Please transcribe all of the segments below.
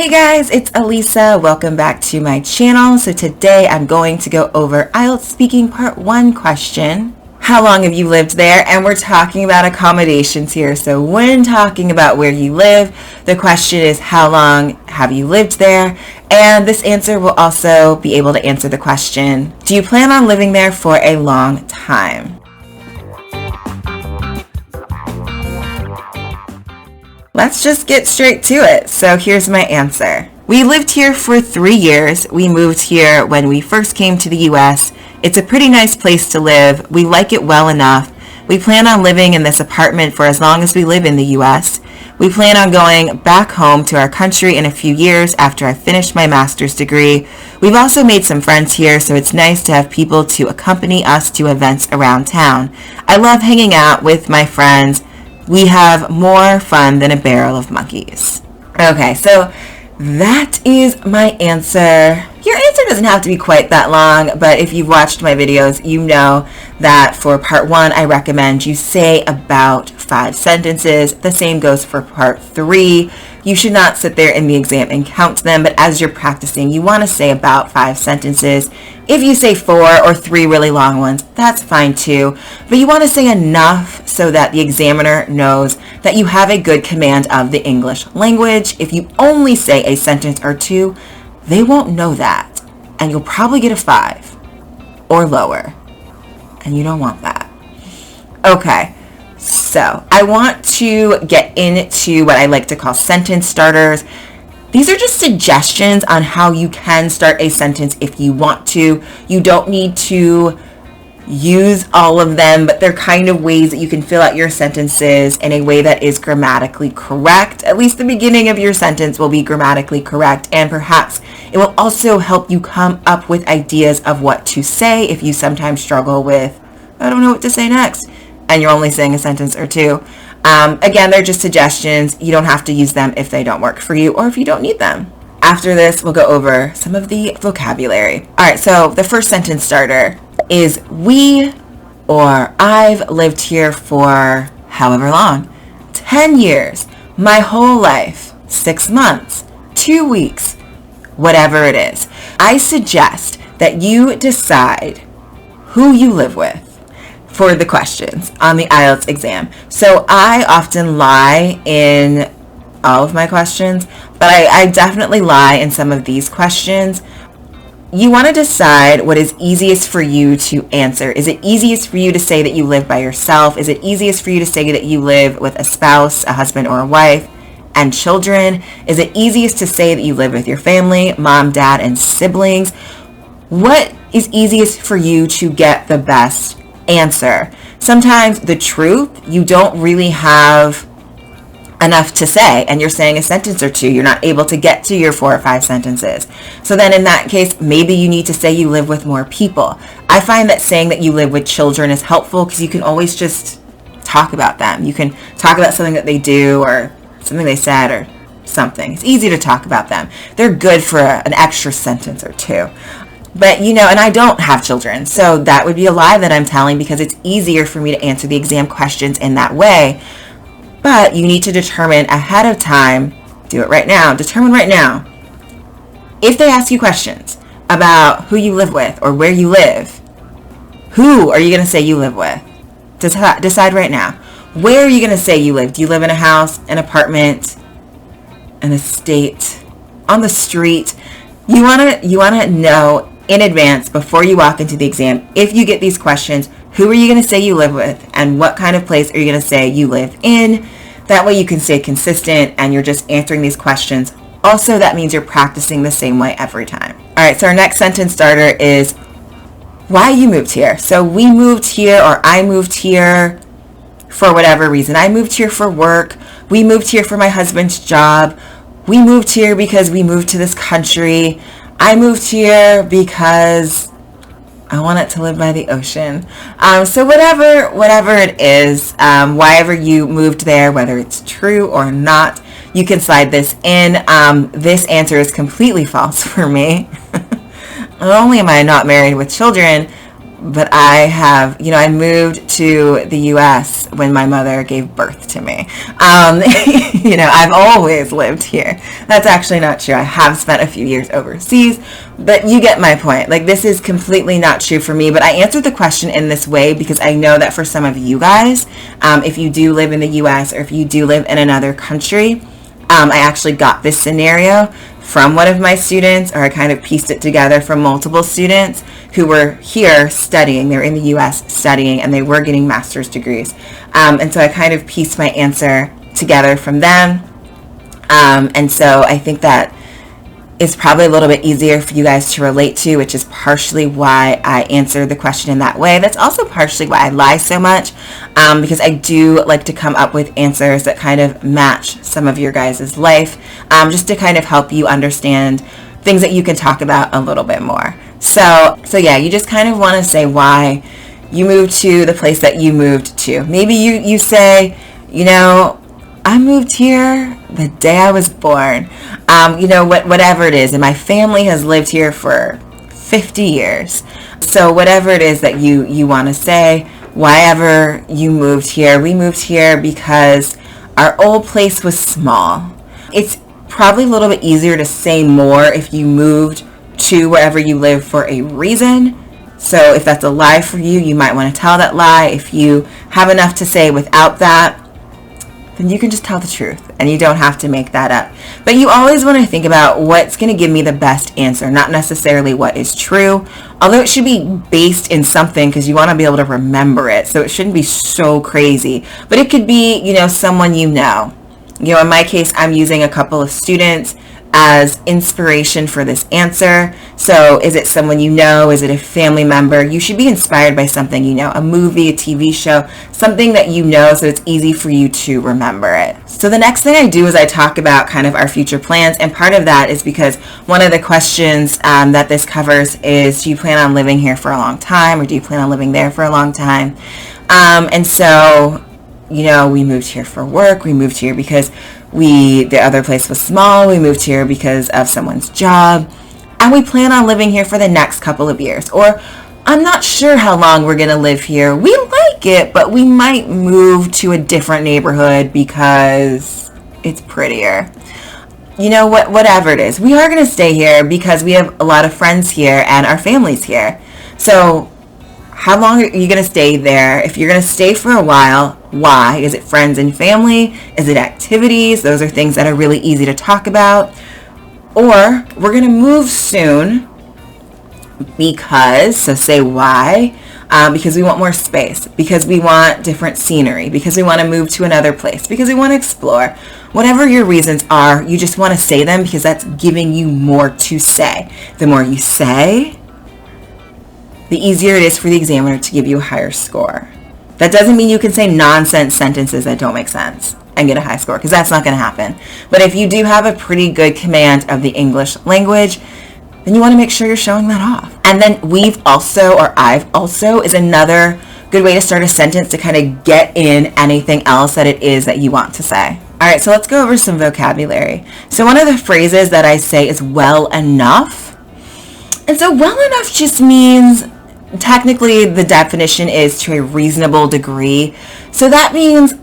Hey guys, it's Elisa. Welcome back to my channel. So today I'm going to go over IELTS Speaking Part 1 question. How long have you lived there? And we're talking about accommodations here. So when talking about where you live, the question is how long have you lived there? And this answer will also be able to answer the question, do you plan on living there for a long time? Let's just get straight to it. So here's my answer. We lived here for 3 years. We moved here when we first came to the US. It's a pretty nice place to live. We like it well enough. We plan on living in this apartment for as long as we live in the US. We plan on going back home to our country in a few years after I finish my master's degree. We've also made some friends here, so it's nice to have people to accompany us to events around town. I love hanging out with my friends. We have more fun than a barrel of monkeys. Okay, so that is my answer. Your answer doesn't have to be quite that long, but if you've watched my videos, you know that for part 1, I recommend you say about 5 sentences. The same goes for part 3. You should not sit there in the exam and count them, but as you're practicing, you want to say about 5 sentences. If you say 4 or 3 really long ones, that's fine too, but you want to say enough so that the examiner knows that you have a good command of the English language. If you only say a sentence or 2, they won't know that, and you'll probably get a 5 or lower, and you don't want that. Okay, so I want to get into what I like to call sentence starters. These are just suggestions on how you can start a sentence if you want to. You don't need to use all of them, but they're kind of ways that you can fill out your sentences in a way that is grammatically correct. At least the beginning of your sentence will be grammatically correct, and perhaps it will also help you come up with ideas of what to say if you sometimes struggle with, I don't know what to say next, and you're only saying a sentence or 2. Again, they're just suggestions. You don't have to use them if they don't work for you or if you don't need them. After this, we'll go over some of the vocabulary. All right, so the first sentence starter is we or I've lived here for however long. 10 years, my whole life, 6 months, 2 weeks, whatever it is. I suggest that you decide who you live with for the questions on the IELTS exam. So I often lie in all of my questions, but I definitely lie in some of these questions. You want to decide what is easiest for you to answer. Is it easiest for you to say that you live by yourself? Is it easiest for you to say that you live with a spouse, a husband or a wife, and children? Is it easiest to say that you live with your family, mom, dad, and siblings? What is easiest for you to get the best answer? Sometimes the truth, you don't really have enough to say, and you're saying a sentence or 2. You're not able to get to your 4 or 5 sentences. So then in that case, maybe you need to say you live with more people. I find that saying that you live with children is helpful because you can always just talk about them. You can talk about something that they do or something they said or something. It's easy to talk about them. They're good for an extra sentence or 2. But, you know, and I don't have children, so that would be a lie that I'm telling because it's easier for me to answer the exam questions in that way. But you need to determine ahead of time, do it right now, determine right now, if they ask you questions about who you live with or where you live, who are you going to say you live with? Decide right now. Where are you going to say you live? Do you live in a house, an apartment, an estate, on the street? You want to know in advance before you walk into the exam, if you get these questions, who are you going to say you live with and what kind of place are you going to say you live in? That way you can stay consistent and you're just answering these questions. Also, that means you're practicing the same way every time. All right, so our next sentence starter is why you moved here. So we moved here or I moved here for whatever reason. I moved here for work. We moved here for my husband's job. We moved here because we moved to this country. I moved here because I wanted to live by the ocean. So whatever it is, why ever you moved there, whether it's true or not, you can slide this in. This answer is completely false for me. Not only am I not married with children, but I have, I moved to the U.S. when my mother gave birth to me. I've always lived here. That's actually not true. I have spent a few years overseas, but you get my point. Like, this is completely not true for me, but I answered the question in this way because I know that for some of you guys, if you do live in the U.S. or if you do live in another country, I actually got this scenario from one of my students, or I kind of pieced it together from multiple students who were here studying. They were in the U.S. studying, and they were getting master's degrees. And so I kind of pieced my answer together from them. And so I think that is probably a little bit easier for you guys to relate to, which is partially why I answered the question in that way. That's also partially why I lie so much, because I do like to come up with answers that kind of match some of your guys' life, just to kind of help you understand things that you can talk about a little bit more. So yeah, you just kind of want to say why you moved to the place that you moved to. Maybe you say, I moved here the day I was born. Whatever it is. And my family has lived here for 50 years. So whatever it is that you want to say, why ever you moved here. We moved here because our old place was small. It's probably a little bit easier to say more if you moved to wherever you live for a reason. So if that's a lie for you, you might want to tell that lie. If you have enough to say without that, then you can just tell the truth and you don't have to make that up. But you always want to think about what's going to give me the best answer, not necessarily what is true, although it should be based in something because you want to be able to remember it. So it shouldn't be so crazy, but it could be, someone in my case, I'm using a couple of students as inspiration for this answer. So is it someone you know? Is it a family member? You should be inspired by something a movie, a TV show, something that so it's easy for you to remember it. So the next thing I do is I talk about kind of our future plans, and part of that is because one of the questions that this covers is, do you plan on living here for a long time, or do you plan on living there for a long time? And so we moved here for work. We moved here because the other place was small. We moved here because of someone's job. And we plan on living here for the next couple of years. Or I'm not sure how long we're going to live here. We like it, but we might move to a different neighborhood because it's prettier. Whatever it is. We are going to stay here because we have a lot of friends here and our family's here. So how long are you going to stay there? If you're going to stay for a while, why? Is it friends and family? Is it activities? Those are things that are really easy to talk about. Or we're going to move soon because, so say why, because we want more space, because we want different scenery, because we want to move to another place, because we want to explore. Whatever your reasons are, you just want to say them because that's giving you more to say. The more you say, the easier it is for the examiner to give you a higher score. That doesn't mean you can say nonsense sentences that don't make sense and get a high score, because that's not going to happen. But if you do have a pretty good command of the English language, then you want to make sure you're showing that off. And then we've also, or I've also, is another good way to start a sentence to kind of get in anything else that it is that you want to say. All right, so let's go over some vocabulary. So one of the phrases that I say is well enough. And so well enough just means, technically the definition is to a reasonable degree. So that means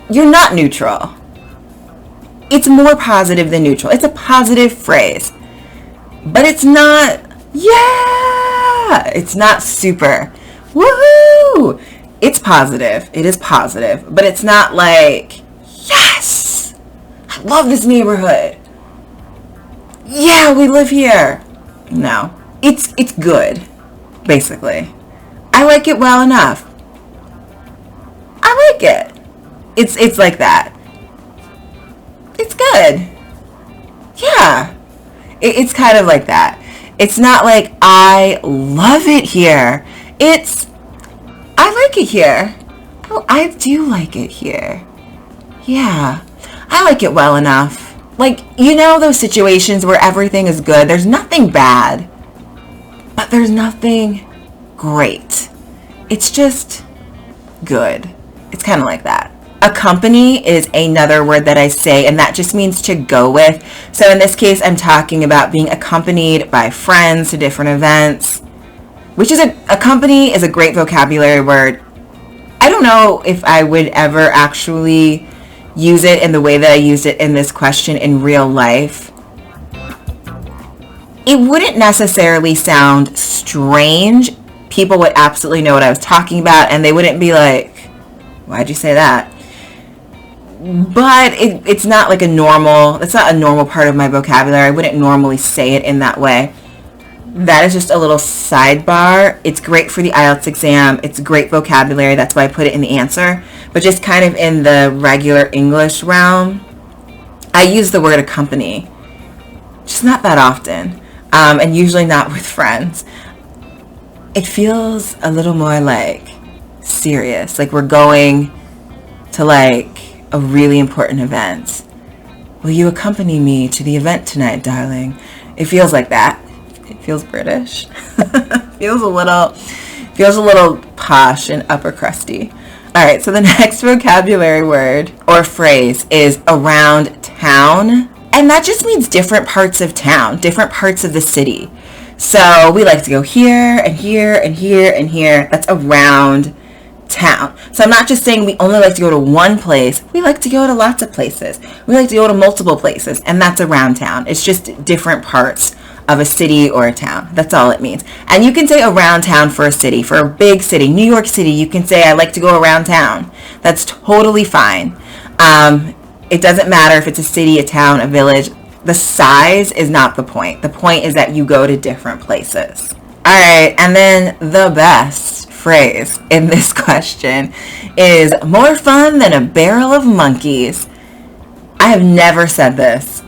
you're not neutral. It's more positive than neutral. It's a positive phrase. But it's not, yeah, it's not super, woohoo. It's positive. It is positive. But it's not like, yes, I love this neighborhood. Yeah, we live here. No, it's good, basically. I like it well enough. I like it. It's like that. It's good. Yeah. It's kind of like that. It's not like I love it here. It's I like it here. Oh, I do like it here. Yeah. I like it well enough. Like, those situations where everything is good. There's nothing bad, but there's nothing great. It's just good. It's kind of like that. Accompany is another word that I say, and that just means to go with. So in this case, I'm talking about being accompanied by friends to different events. which is accompany is a great vocabulary word. I don't know if I would ever actually use it in the way that I used it in this question in real life. It wouldn't necessarily sound strange. People would absolutely know what I was talking about, and they wouldn't be like, why'd you say that? But it's not like it's not a normal part of my vocabulary. I wouldn't normally say it in that way. That is just a little sidebar. It's great for the IELTS exam. It's great vocabulary. That's why I put it in the answer. But just kind of in the regular English realm, I use the word accompany. Just not that often. And usually not with friends. It feels a little more like serious. Like we're going to like a really important event. Will you accompany me to the event tonight, darling? It feels like that. It feels British. feels a little posh and upper crusty. All right, so the next vocabulary word or phrase is around town. And that just means different parts of town, different parts of the city. So we like to go here and here and here and here. That's around town. So I'm not just saying we only like to go to one place. We like to go to lots of places. We like to go to multiple places, and that's around town. It's just different parts of a city or a town. That's all it means. And you can say around town for a city, for a big city. New York City, you can say I like to go around town. That's totally fine. It doesn't matter if it's a city, a town, a village. The size is not the point. The point is that you go to different places. All right, and then the best phrase in this question is more fun than a barrel of monkeys. I have never said this.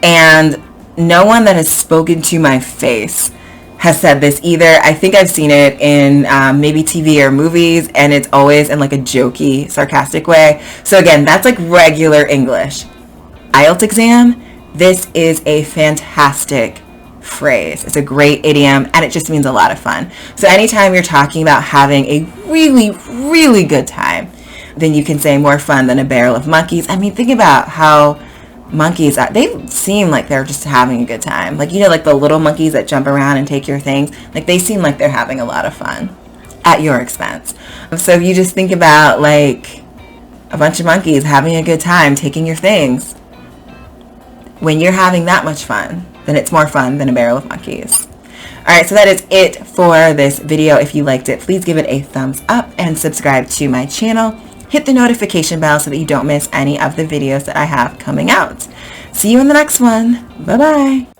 And no one that has spoken to my face has said this either. I think I've seen it in maybe TV or movies, and it's always in like a jokey, sarcastic way. So again, that's like regular English. IELTS exam, this is a fantastic phrase. It's a great idiom, and it just means a lot of fun. So anytime you're talking about having a really, really good time, then you can say more fun than a barrel of monkeys. I mean, think about how monkeys are. They seem like they're just having a good time. Like, you know, like the little monkeys that jump around and take your things. Like, they seem like they're having a lot of fun at your expense. So if you just think about like a bunch of monkeys having a good time taking your things, when you're having that much fun, then it's more fun than a barrel of monkeys. Alright, so that is it for this video. If you liked it, please give it a thumbs up and subscribe to my channel. Hit the notification bell so that you don't miss any of the videos that I have coming out. See you in the next one. Bye-bye.